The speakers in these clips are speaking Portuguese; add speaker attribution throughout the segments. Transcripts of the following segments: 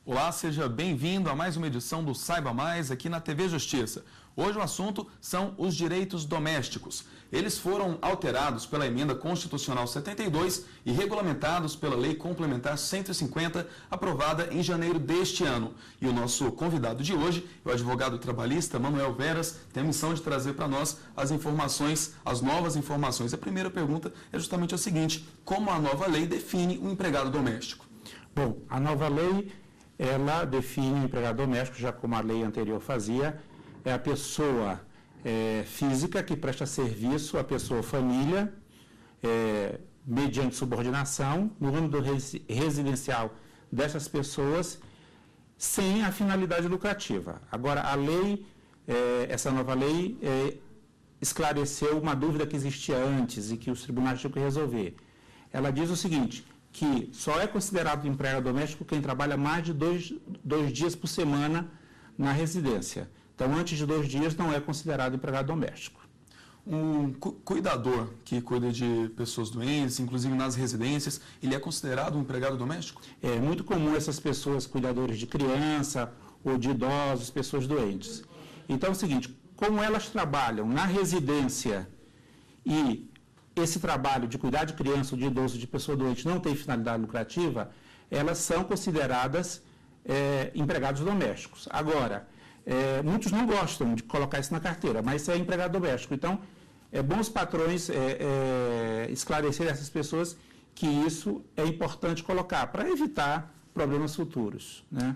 Speaker 1: Olá, seja bem-vindo a mais uma edição do Saiba Mais aqui na TV Justiça. Hoje o assunto são os direitos domésticos. Eles foram alterados pela Emenda Constitucional 72 e regulamentados pela Lei Complementar 150, aprovada em janeiro deste ano. E o nosso convidado de hoje, o advogado trabalhista Manuel Veras, tem a missão de trazer para nós as informações, as novas informações. A primeira pergunta é justamente a seguinte: como a nova lei define o empregado doméstico?
Speaker 2: Bom, a nova lei, ela define o empregado doméstico, já como a lei anterior fazia, é a pessoa física que presta serviço à pessoa família, mediante subordinação, no âmbito residencial dessas pessoas, sem a finalidade lucrativa. Agora, a lei, essa nova lei, esclareceu uma dúvida que existia antes e que os tribunais tinham que resolver. Ela diz o seguinte: que só é considerado empregado doméstico quem trabalha mais de dois dias por semana na residência. Então, antes de 2 dias, não é considerado empregado doméstico.
Speaker 1: Um cuidador que cuida de pessoas doentes, inclusive nas residências, ele é considerado um empregado doméstico?
Speaker 2: É muito comum essas pessoas, cuidadores de criança ou de idosos, pessoas doentes. Então, é o seguinte: como elas trabalham na residência e esse trabalho de cuidar de criança ou de idoso, de pessoa doente, não tem finalidade lucrativa, elas são consideradas empregados domésticos. Agora, muitos não gostam de colocar isso na carteira, mas isso é empregado doméstico. Então, é bom os patrões esclarecerem essas pessoas que isso é importante colocar, para evitar problemas futuros, né?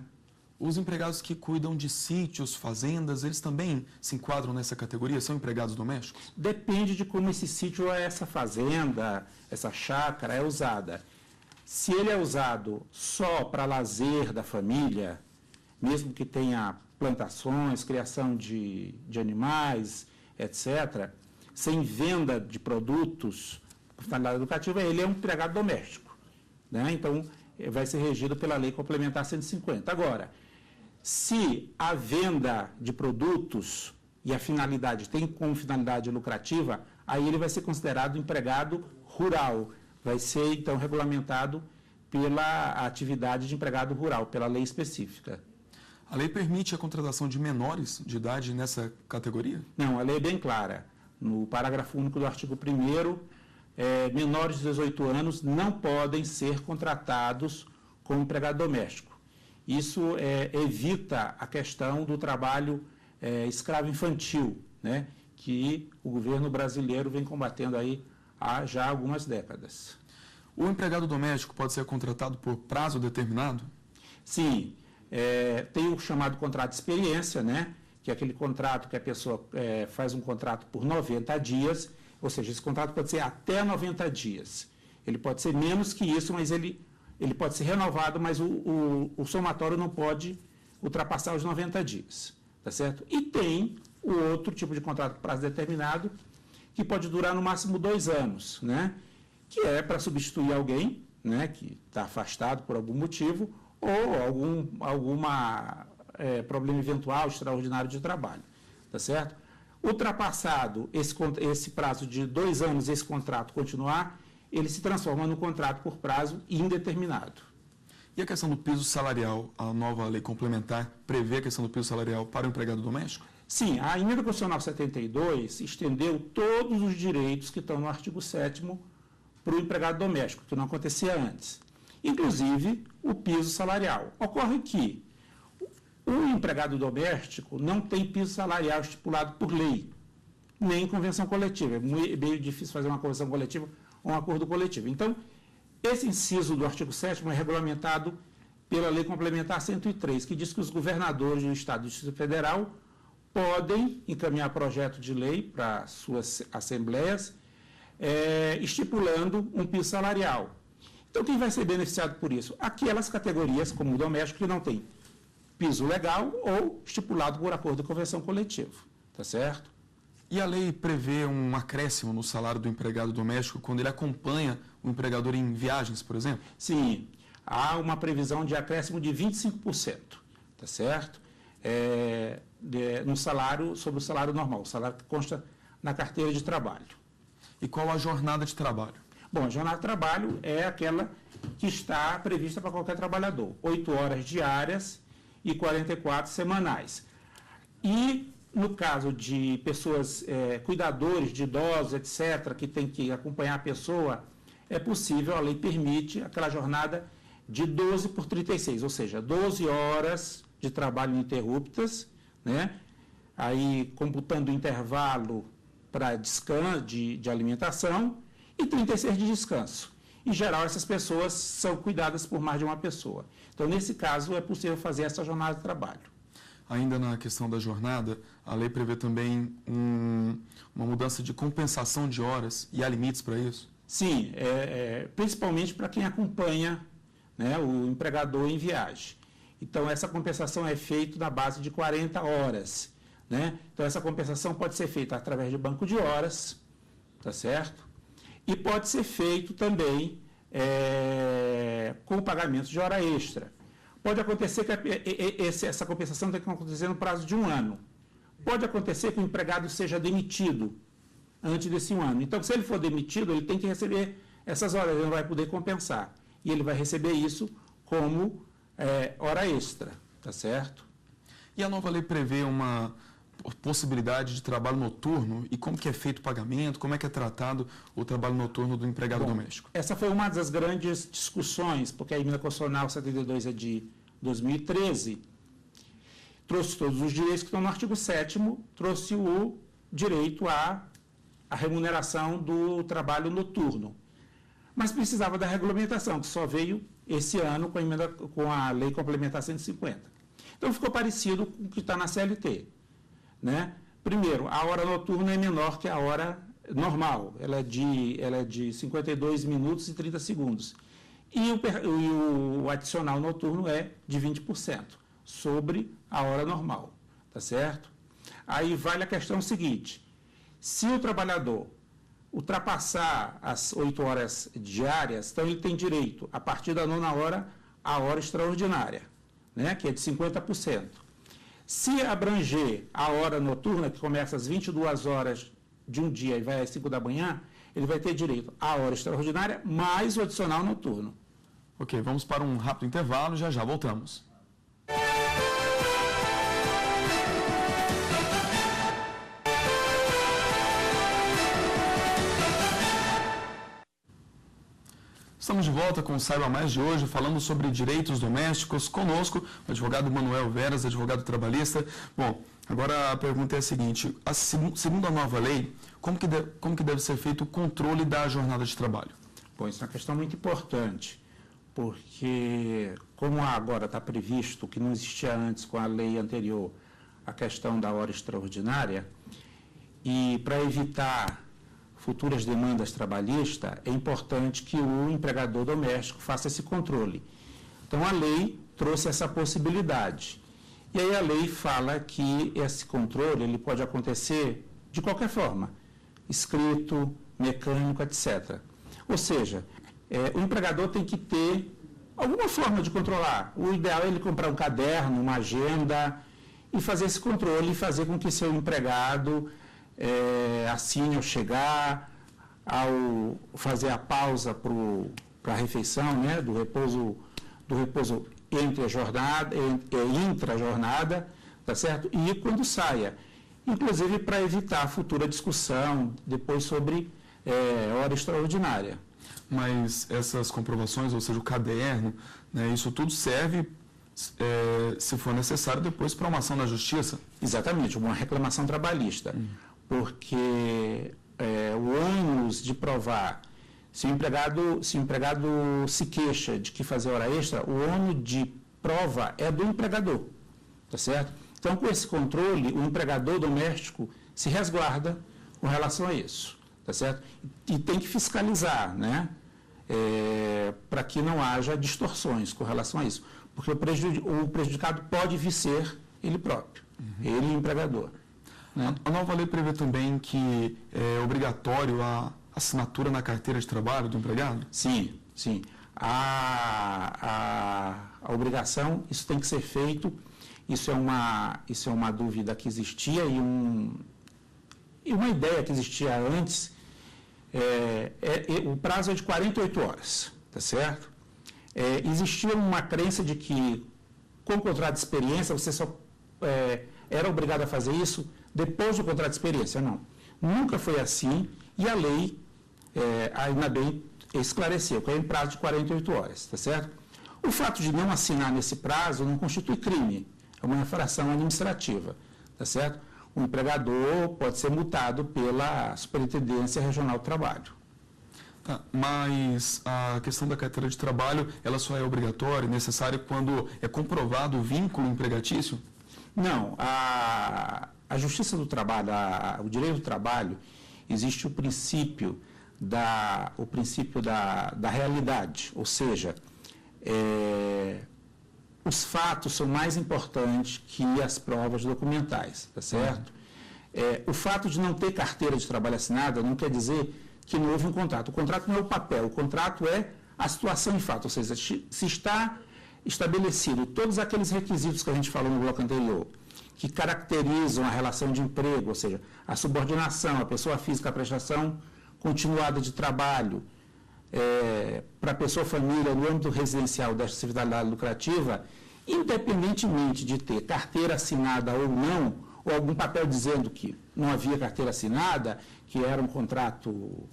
Speaker 1: Os empregados que cuidam de sítios, fazendas, eles também se enquadram nessa categoria? São empregados domésticos?
Speaker 2: Depende de como esse sítio, essa fazenda, essa chácara é usada. Se ele é usado só para lazer da família, mesmo que tenha plantações, criação de animais, etc., sem venda de produtos com finalidade educativa, ele é um empregado doméstico, né? Então, vai ser regido pela Lei Complementar 150. Agora, se a venda de produtos e a finalidade tem como finalidade lucrativa, aí ele vai ser considerado empregado rural. Vai ser, então, regulamentado pela atividade de empregado rural, pela lei específica.
Speaker 1: A lei permite a contratação de menores de idade nessa categoria?
Speaker 2: Não, a lei é bem clara. No parágrafo único do artigo 1º, menores de 18 anos não podem ser contratados como empregado doméstico. Isso evita a questão do trabalho escravo infantil, né, que o governo brasileiro vem combatendo aí há já algumas décadas.
Speaker 1: O empregado doméstico pode ser contratado por prazo determinado?
Speaker 2: Sim. Tem o chamado contrato de experiência, né, que é aquele contrato que a pessoa faz um contrato por 90 dias, ou seja, esse contrato pode ser até 90 dias. Ele pode ser menos que isso, mas ele pode ser renovado, mas o somatório não pode ultrapassar os 90 dias, tá certo? E tem o outro tipo de contrato por prazo determinado, que pode durar no máximo 2 anos, né, que é para substituir alguém, né, que está afastado por algum motivo, ou algum problema eventual, extraordinário de trabalho, tá certo? Ultrapassado esse prazo de 2 anos, esse contrato continuar, ele se transforma num contrato por prazo indeterminado.
Speaker 1: E a questão do piso salarial? A nova lei complementar prevê a questão do piso salarial para o empregado doméstico?
Speaker 2: Sim, a Emenda Constitucional 72 estendeu todos os direitos que estão no artigo 7º para o empregado doméstico, que não acontecia antes. Inclusive, o piso salarial. Ocorre que o empregado doméstico não tem piso salarial estipulado por lei, nem em convenção coletiva. É meio difícil fazer uma convenção coletiva ou um acordo coletivo. Então, esse inciso do artigo 7º é regulamentado pela Lei Complementar 103, que diz que os governadores do Estado e do Distrito Federal podem encaminhar projeto de lei para suas assembleias, estipulando um piso salarial. Então, quem vai ser beneficiado por isso? Aquelas categorias, como o doméstico, que não tem piso legal ou estipulado por acordo de convenção coletiva, tá certo?
Speaker 1: E a lei prevê um acréscimo no salário do empregado doméstico quando ele acompanha o empregador em viagens, por exemplo?
Speaker 2: Sim, há uma previsão de acréscimo de 25%, tá certo? No salário, sobre o salário normal, o salário que consta na carteira de trabalho.
Speaker 1: E qual a jornada de trabalho?
Speaker 2: Bom, a jornada de trabalho é aquela que está prevista para qualquer trabalhador, 8 horas diárias e 44 semanais. E, no caso de pessoas, cuidadores de idosos, etc., que tem que acompanhar a pessoa, é possível, a lei permite aquela jornada de 12 por 36, ou seja, 12 horas de trabalho ininterruptas, né? Aí computando o intervalo para descanso, de alimentação, e 36 de descanso. Em geral, essas pessoas são cuidadas por mais de uma pessoa. Então, nesse caso, é possível fazer essa jornada de trabalho.
Speaker 1: Ainda na questão da jornada, a lei prevê também uma mudança de compensação de horas e há limites para isso?
Speaker 2: Sim, principalmente para quem acompanha, né, o empregador em viagem. Então, essa compensação é feita na base de 40 horas. Né? Então, essa compensação pode ser feita através de banco de horas, tá certo? E pode ser feito também com o pagamento de hora extra. Pode acontecer que essa compensação tem que acontecer no prazo de 1 ano. Pode acontecer que o empregado seja demitido antes desse 1 ano. Então, se ele for demitido, ele tem que receber essas horas, ele não vai poder compensar. E ele vai receber isso como hora extra, tá certo?
Speaker 1: E a nova lei prevê uma possibilidade de trabalho noturno e como que é feito o pagamento, como é que é tratado o trabalho noturno do empregado doméstico?
Speaker 2: Essa foi uma das grandes discussões, porque a Emenda Constitucional 72 é de 2013, trouxe todos os direitos que estão no artigo 7º, trouxe o direito à remuneração do trabalho noturno. Mas precisava da regulamentação, que só veio esse ano com a Lei Complementar 150. Então, ficou parecido com o que está na CLT. Né? Primeiro, a hora noturna é menor que a hora normal, ela é de 52 minutos e 30 segundos. E o adicional noturno é de 20% sobre a hora normal, tá certo? Aí vale a questão seguinte: se o trabalhador ultrapassar as 8 horas diárias, então ele tem direito, a partir da 9ª hora, à hora extraordinária, né? Que é de 50%. Se abranger a hora noturna, que começa às 22 horas de um dia e vai às 5 da manhã, ele vai ter direito à hora extraordinária mais o adicional noturno.
Speaker 1: Ok, vamos para um rápido intervalo, já já voltamos. Estamos de volta com o Saiba Mais de hoje, falando sobre direitos domésticos. Conosco, o advogado Manuel Veras, advogado trabalhista. Bom, agora a pergunta é a seguinte: segundo a nova lei, como que deve ser feito o controle da jornada de trabalho?
Speaker 2: Bom, isso é uma questão muito importante, porque como agora está previsto, que não existia antes com a lei anterior, a questão da hora extraordinária, e para evitar futuras demandas trabalhistas, é importante que o empregador doméstico faça esse controle. Então, a lei trouxe essa possibilidade. E aí a lei fala que esse controle ele pode acontecer de qualquer forma, escrito, mecânico, etc. Ou seja, o empregador tem que ter alguma forma de controlar. O ideal é ele comprar um caderno, uma agenda, e fazer esse controle, e fazer com que seu empregado assine ao chegar, ao fazer a pausa para a refeição, né, do repouso entre a jornada, intra-jornada, tá certo? E quando saia, inclusive para evitar a futura discussão depois sobre hora extraordinária.
Speaker 1: Mas essas comprovações, ou seja, o caderno, né, isso tudo serve, se for necessário, depois para uma ação na justiça?
Speaker 2: Exatamente, uma reclamação trabalhista. Porque o ônus de provar, se o empregado se queixa de que fazer hora extra, o ônus de prova é do empregador, tá certo? Então, com esse controle, o empregador doméstico se resguarda com relação a isso, tá certo? E tem que fiscalizar, né? Para que não haja distorções com relação a isso. Porque o prejudicado pode vir ser ele próprio, ele empregador.
Speaker 1: A nova lei prevê também que é obrigatório a assinatura na carteira de trabalho do empregado?
Speaker 2: Sim, sim. A obrigação, isso tem que ser feito, isso é uma dúvida que existia e uma ideia que existia antes. O prazo é de 48 horas, tá certo? existia uma crença de que, com o contrato de experiência, você só era obrigado a fazer isso depois do contrato de experiência. Não. Nunca foi assim, e a lei, ainda bem, esclareceu, que é em prazo de 48 horas, tá certo? O fato de não assinar nesse prazo não constitui crime, é uma infração administrativa, tá certo? O empregador pode ser multado pela Superintendência Regional do Trabalho.
Speaker 1: Tá, mas a questão da carteira de trabalho, ela só é obrigatória e necessária quando é comprovado o vínculo empregatício?
Speaker 2: Não, a Justiça do Trabalho, o direito do trabalho, existe o princípio da realidade, ou seja, os fatos são mais importantes que as provas documentais, tá certo? O fato de não ter carteira de trabalho assinada não quer dizer que não houve um contrato. O contrato não é o papel, o contrato é a situação em fato, ou seja, se está estabelecido todos aqueles requisitos que a gente falou no bloco anterior, que caracterizam a relação de emprego, ou seja, a subordinação, a pessoa física, a prestação continuada de trabalho, para a pessoa família no âmbito residencial desta atividade lucrativa, independentemente de ter carteira assinada ou não, ou algum papel dizendo que não havia carteira assinada, que era um contrato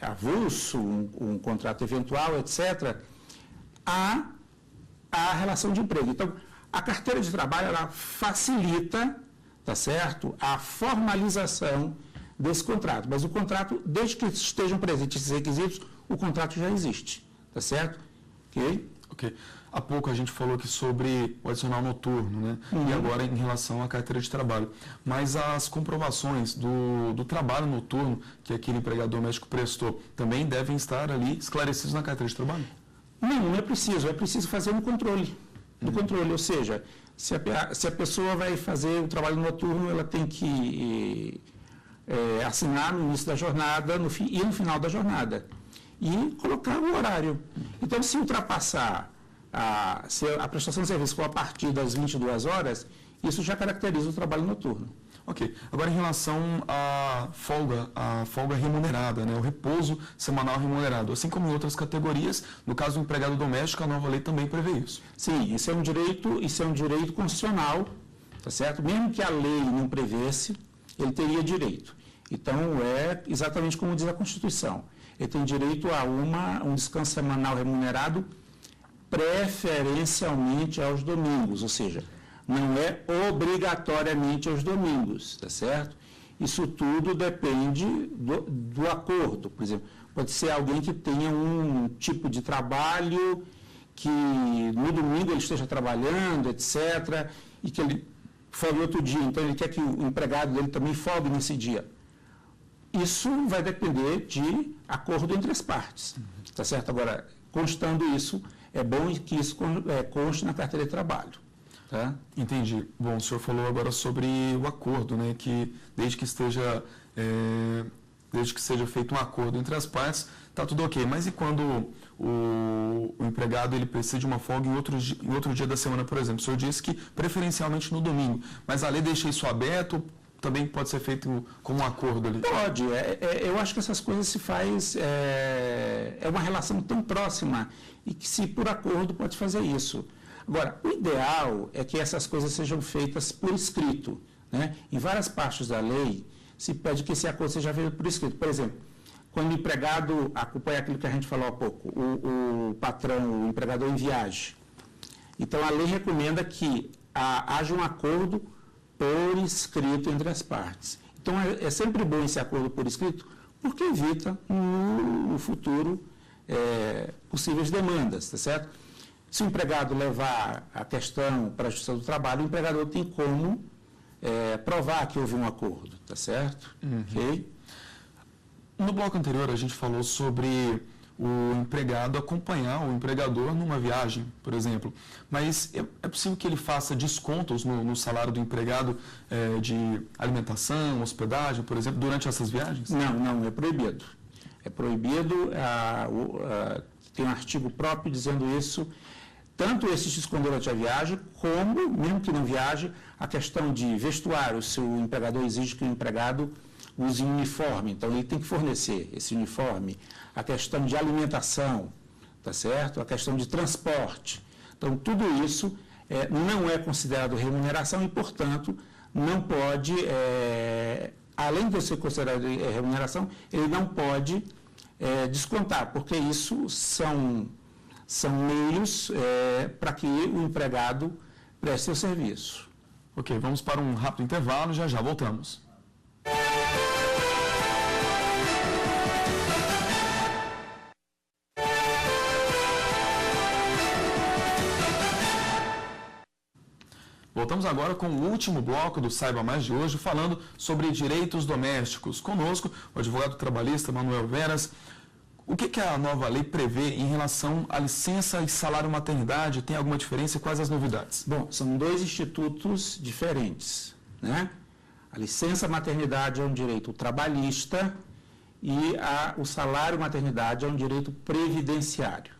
Speaker 2: avulso, um contrato eventual, etc., há a relação de emprego. Então, a carteira de trabalho, ela facilita, tá certo, a formalização desse contrato. Mas o contrato, desde que estejam presentes esses requisitos, o contrato já existe, tá certo?
Speaker 1: Ok. Há pouco a gente falou aqui sobre o adicional noturno, né? E agora em relação à carteira de trabalho. Mas as comprovações do trabalho noturno que aquele empregador doméstico prestou também devem estar ali esclarecidos na carteira de trabalho?
Speaker 2: Não é preciso. É preciso fazer no controle. No controle, ou seja, se a pessoa vai fazer o trabalho noturno, ela tem que assinar no início da jornada e no final da jornada. E colocar o horário. Então, se ultrapassar se a prestação de serviço for a partir das 22 horas, isso já caracteriza o trabalho noturno.
Speaker 1: Ok. Agora, em relação à folga remunerada, né? O repouso semanal remunerado. Assim como em outras categorias, no caso do empregado doméstico, a nova lei também prevê isso.
Speaker 2: Sim, isso é um direito constitucional, tá certo? Mesmo que a lei não prevesse, ele teria direito. Então, é exatamente como diz a Constituição. Ele tem direito a um descanso semanal remunerado preferencialmente aos domingos, ou seja, não é obrigatoriamente aos domingos, tá certo? Isso tudo depende do acordo. Por exemplo, pode ser alguém que tenha um tipo de trabalho que no domingo ele esteja trabalhando, etc., e que ele folgue outro dia, então ele quer que o empregado dele também folgue nesse dia. Isso vai depender de acordo entre as partes, tá certo? Agora, constando isso, é bom que isso conste na carteira de trabalho. Tá?
Speaker 1: Entendi. Bom, o senhor falou agora sobre o acordo, né? Que desde que seja feito um acordo entre as partes, está tudo ok. Mas e quando o empregado ele precisa de uma folga em outro dia da semana, por exemplo? O senhor disse que preferencialmente no domingo, mas a lei deixa isso aberto? Também pode ser feito como um acordo ali?
Speaker 2: Pode. Eu acho que essas coisas se faz... É uma relação tão próxima e que, se por acordo, pode fazer isso. Agora, o ideal é que essas coisas sejam feitas por escrito, né? Em várias partes da lei, se pede que esse acordo seja feito por escrito. Por exemplo, quando o empregado acompanha aquilo que a gente falou há pouco, o patrão, o empregador em viagem. Então, a lei recomenda que haja um acordo por escrito entre as partes. Então, é sempre bom esse acordo por escrito, porque evita, no futuro, possíveis demandas, tá certo? Se o empregado levar a questão para a Justiça do Trabalho, o empregador tem como provar que houve um acordo, tá certo? Ok?
Speaker 1: No bloco anterior, a gente falou sobre o empregado acompanhar o empregador numa viagem, por exemplo. Mas é possível que ele faça descontos no salário do empregado de alimentação, hospedagem, por exemplo, durante essas viagens?
Speaker 2: Não, é proibido. É proibido, tem um artigo próprio dizendo isso, tanto esse desconto durante a viagem, como, mesmo que não viaje, a questão de vestuário, se o empregador exige que o empregado use uniforme, então ele tem que fornecer esse uniforme, a questão de alimentação, tá certo? A questão de transporte. Então, tudo isso não é considerado remuneração e, portanto, não pode, além de ser considerado remuneração, ele não pode descontar, porque isso são meios para que o empregado preste seu serviço.
Speaker 1: Ok, vamos para um rápido intervalo e já voltamos. Voltamos agora com o último bloco do Saiba Mais de hoje, falando sobre direitos domésticos. Conosco, o advogado trabalhista Manuel Veras. O que a nova lei prevê em relação à licença e salário maternidade? Tem alguma diferença e quais as novidades?
Speaker 2: Bom, são dois institutos diferentes, né? A licença maternidade é um direito trabalhista e o salário maternidade é um direito previdenciário.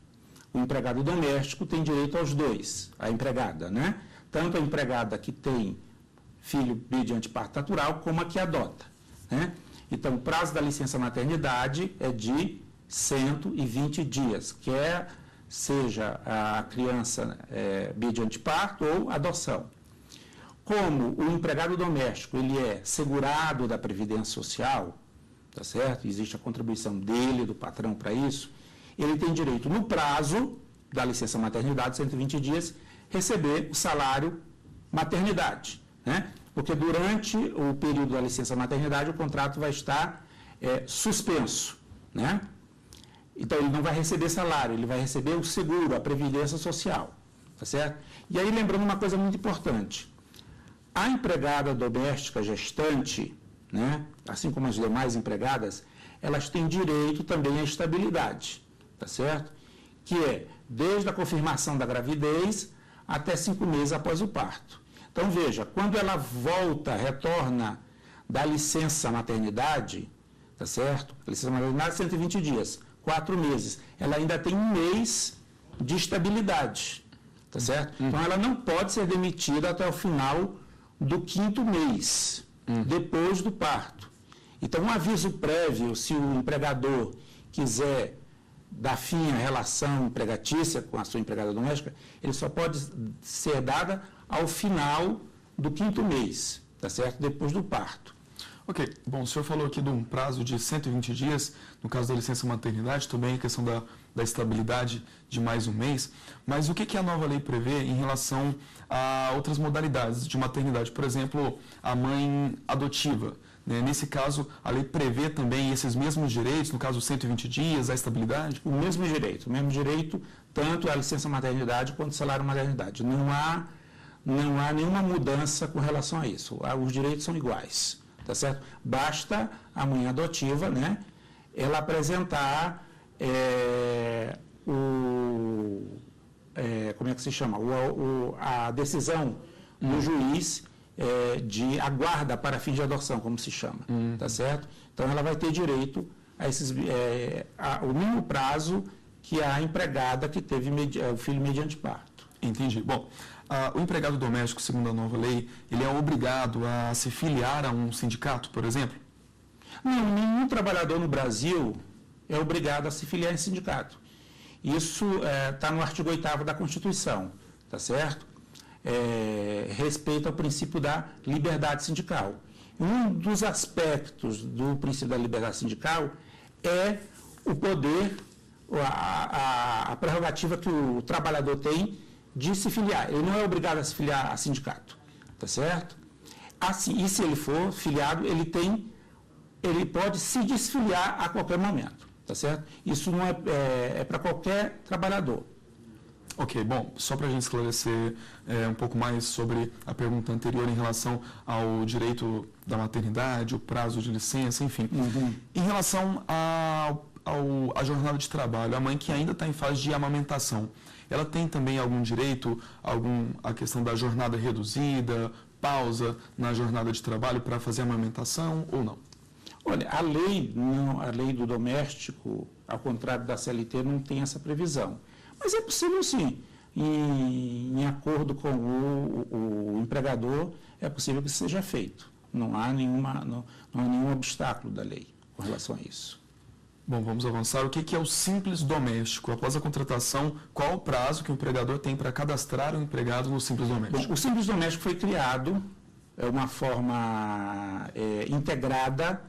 Speaker 2: O empregado doméstico tem direito aos dois, a empregada, né? Tanto a empregada que tem filho mediante parto natural, como a que adota, né? Então, o prazo da licença maternidade é de 120 dias, quer seja a criança mediante parto ou adoção. Como o empregado doméstico ele é segurado da Previdência Social, tá certo? Existe a contribuição dele, do patrão para isso, ele tem direito, no prazo da licença maternidade, 120 dias, receber o salário maternidade, né? Porque durante o período da licença maternidade o contrato vai estar suspenso, né? Então ele não vai receber salário, ele vai receber o seguro, a previdência social, tá certo? E aí lembrando uma coisa muito importante, a empregada doméstica gestante, né, assim como as demais empregadas, elas têm direito também à estabilidade, tá certo? Que é desde a confirmação da gravidez até 5 meses após o parto. Então, veja, quando ela retorna da licença maternidade, tá certo? A licença maternidade 120 dias, 4 meses. Ela ainda tem 1 mês de estabilidade, tá certo? Então, ela não pode ser demitida até o final do 5º mês, depois do parto. Então, um aviso prévio, se o empregador quiser dar fim à relação empregatícia com a sua empregada doméstica, ele só pode ser dada ao final do 5º mês, tá certo? Depois do parto.
Speaker 1: Ok, bom, o senhor falou aqui de um prazo de 120 dias, no caso da licença maternidade, também a questão da estabilidade de mais 1 mês, mas o que a nova lei prevê em relação a outras modalidades de maternidade? Por exemplo, a mãe adotiva, né? Nesse caso, a lei prevê também esses mesmos direitos, no caso 120 dias, a estabilidade?
Speaker 2: O mesmo direito, tanto a licença maternidade quanto o salário maternidade. Não há nenhuma mudança com relação a isso, os direitos são iguais. Tá certo? Basta a mãe adotiva, né, ela apresentar como é que se chama? A decisão do juiz de aguarda para fim de adoção, como se chama, tá certo? Então ela vai ter direito a o mesmo prazo que a empregada que teve o filho mediante parto.
Speaker 1: Entendi. Bom, o empregado doméstico, segundo a nova lei, ele é obrigado a se filiar a um sindicato, por exemplo?
Speaker 2: Não, nenhum trabalhador no Brasil é obrigado a se filiar em sindicato. Isso está no artigo 8º da Constituição, tá certo? Respeito ao princípio da liberdade sindical. Um dos aspectos do princípio da liberdade sindical é o poder, a prerrogativa que o trabalhador tem de se filiar. Ele não é obrigado a se filiar a sindicato, tá certo? Assim, e se ele for filiado, ele pode se desfiliar a qualquer momento, tá certo? Isso não é para qualquer trabalhador.
Speaker 1: Ok, bom, só para a gente esclarecer um pouco mais sobre a pergunta anterior em relação ao direito da maternidade, o prazo de licença, enfim. Em relação à jornada de trabalho, a mãe que ainda está em fase de amamentação, ela tem também algum direito, a questão da jornada reduzida, pausa na jornada de trabalho para fazer a amamentação ou não?
Speaker 2: Olha, a lei do doméstico, ao contrário da CLT, não tem essa previsão. Mas é possível sim, em acordo com o empregador, é possível que isso seja feito, Não há nenhum obstáculo da lei com relação a isso.
Speaker 1: Bom, vamos avançar. O que é o Simples Doméstico? Após a contratação, qual o prazo que o empregador tem para cadastrar o empregado no Simples Doméstico?
Speaker 2: Bom, o Simples Doméstico foi criado, é uma forma integrada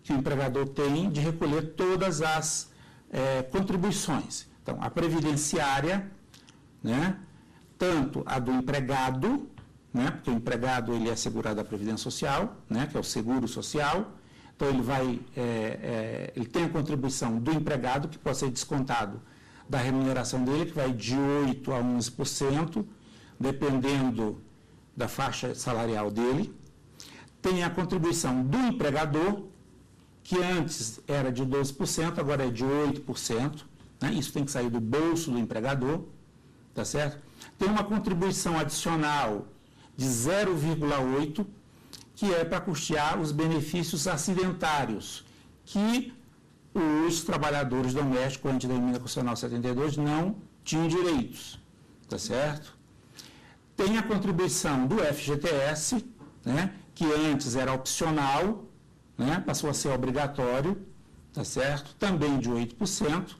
Speaker 2: que o empregador tem de recolher todas as contribuições. Então, a previdenciária, né, tanto a do empregado, né, porque o empregado ele é segurado da Previdência Social, né, que é o seguro social. Então, ele tem a contribuição do empregado, que pode ser descontado da remuneração dele, que vai de 8% a 11%, dependendo da faixa salarial dele. Tem a contribuição do empregador, que antes era de 12%, agora é de 8%. Né? Isso tem que sair do bolso do empregador, tá certo? Tem uma contribuição adicional de 0,8%, que é para custear os benefícios acidentários, que os trabalhadores domésticos, antes da Emenda Constitucional 72, não tinham direitos, tá certo? Tem a contribuição do FGTS, né, que antes era opcional, né, passou a ser obrigatório, tá certo? Também de 8%,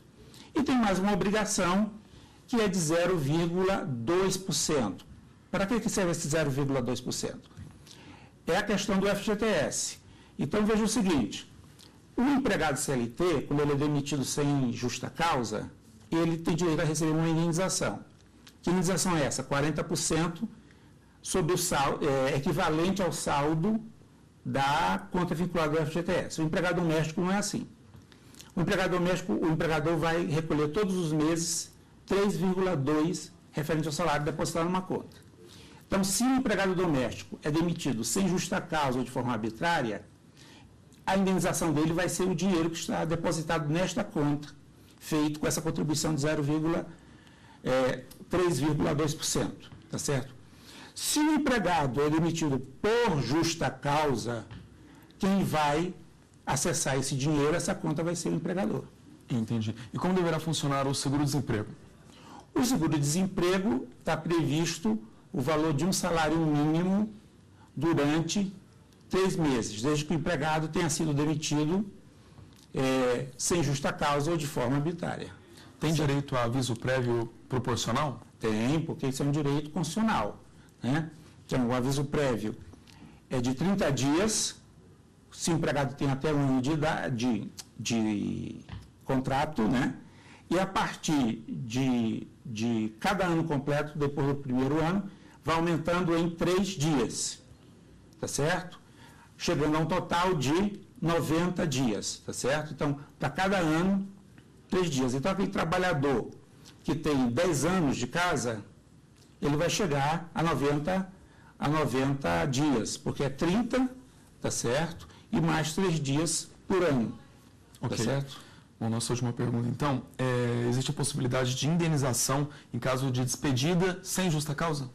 Speaker 2: e tem mais uma obrigação, que é de 0,2%. Para que serve esse 0,2%? É a questão do FGTS. Então, veja o seguinte, o empregado CLT, quando ele é demitido sem justa causa, ele tem direito a receber uma indenização. Que indenização é essa? 40% sobre o saldo, equivalente ao saldo da conta vinculada ao FGTS. O empregado doméstico não é assim. O empregado doméstico, o empregador vai recolher todos os meses 3,2% referente ao salário depositado numa conta. Então, se o empregado doméstico é demitido sem justa causa ou de forma arbitrária, a indenização dele vai ser o dinheiro que está depositado nesta conta, feito com essa contribuição de 3,2%, tá certo? Se o empregado é demitido por justa causa, quem vai acessar esse dinheiro, essa conta vai ser o empregador.
Speaker 1: Entendi. E como deverá funcionar o seguro-desemprego?
Speaker 2: O seguro-desemprego está previsto o valor de um salário mínimo durante 3 meses, desde que o empregado tenha sido demitido sem justa causa ou de forma arbitrária.
Speaker 1: Tem direito a aviso prévio proporcional?
Speaker 2: Tem, porque isso é um direito constitucional. Né? Então, o aviso prévio é de 30 dias, se o empregado tem até 1 ano de contrato, né? E a partir de cada ano completo, depois do primeiro ano, vai aumentando em 3 dias, tá certo? Chegando a um total de 90 dias, tá certo? Então, para cada ano, 3 dias. Então, aquele trabalhador que tem 10 anos de casa, ele vai chegar a 90 dias, porque é 30, tá certo? E mais 3 dias por ano,
Speaker 1: okay.
Speaker 2: Tá certo?
Speaker 1: Bom, nossa última pergunta, então, existe a possibilidade de indenização em caso de despedida sem justa causa?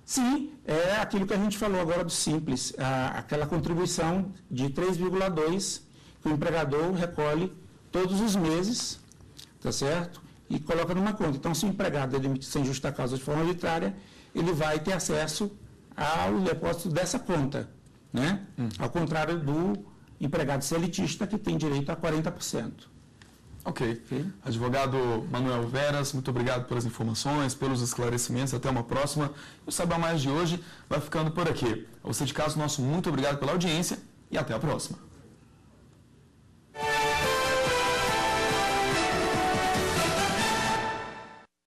Speaker 2: Sim, é aquilo que a gente falou agora do Simples, aquela contribuição de 3,2% que o empregador recolhe todos os meses, tá certo? E coloca numa conta. Então, se o empregado é demitido sem justa causa de forma arbitrária, ele vai ter acesso ao depósito dessa conta, né? Ao contrário do empregado seletista, que tem direito a 40%.
Speaker 1: Ok. Advogado Manuel Veras, muito obrigado pelas informações, pelos esclarecimentos. Até uma próxima. O Saiba Mais de hoje vai ficando por aqui. A você de casa, nosso muito obrigado pela audiência e até a próxima.